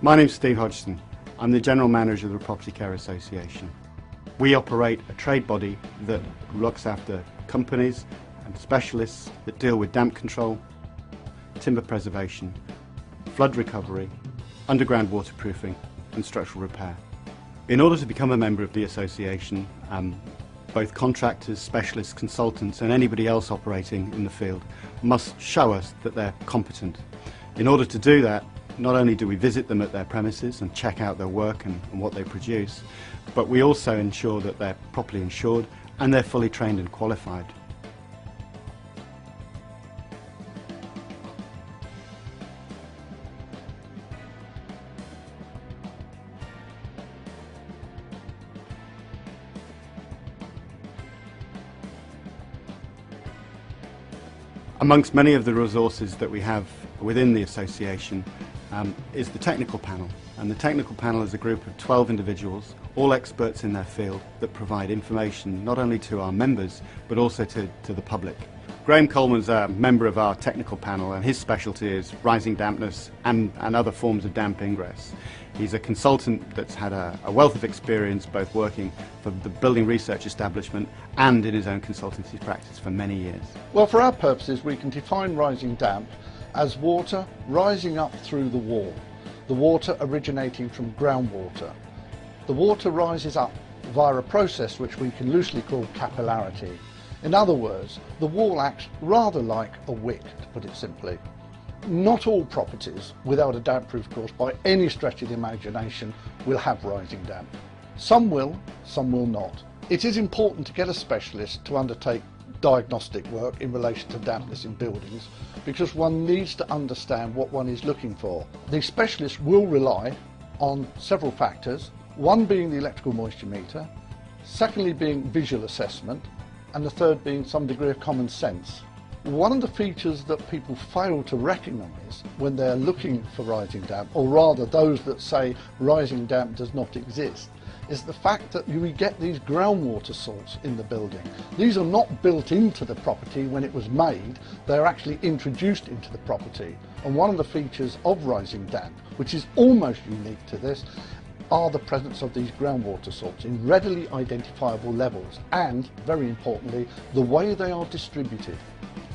My name's Steve Hodgson. I'm the General Manager of the Property Care Association. We operate a trade body that looks after companies and specialists that deal with damp control, timber preservation, flood recovery, underground waterproofing and structural repair. In order to become a member of the association, both contractors, specialists, consultants and anybody else operating in the field must show us that they're competent. In order to do that, not only do we visit them at their premises and check out their work and what they produce, but we also ensure that they're properly insured and they're fully trained and qualified. Amongst many of the resources that we have within the association is the technical panel. And the technical panel is a group of 12 individuals, all experts in their field, that provide information not only to our members but also to the public. Graham Coleman's a member of our technical panel, and his specialty is rising dampness and other forms of damp ingress. He's a consultant that's had a wealth of experience both working for the building research establishment and in his own consultancy practice for many years. Well, for our purposes we can define rising damp as water rising up through the wall, the water originating from groundwater. The water rises up via a process which we can loosely call capillarity. In other words, the wall acts rather like a wick, to put it simply. Not all properties without a damp-proof course by any stretch of the imagination will have rising damp. Some will not. It is important to get a specialist to undertake diagnostic work in relation to dampness in buildings, because one needs to understand what one is looking for. The specialist will rely on several factors, one being the electrical moisture meter, secondly being visual assessment, and the third being some degree of common sense. One of the features that people fail to recognise when they're looking for rising damp, or rather those that say rising damp does not exist, is the fact that we get these groundwater salts in the building. These are not built into the property when it was made, they're actually introduced into the property. And one of the features of rising damp, which is almost unique to this, are the presence of these groundwater salts in readily identifiable levels and, very importantly, the way they are distributed.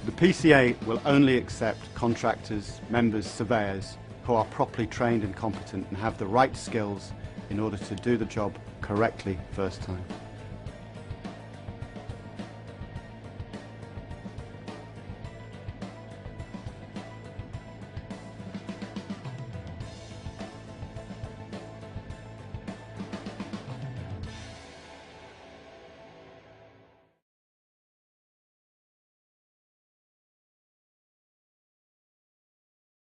The PCA will only accept contractors, members, surveyors who are properly trained and competent and have the right skills in order to do the job correctly first time.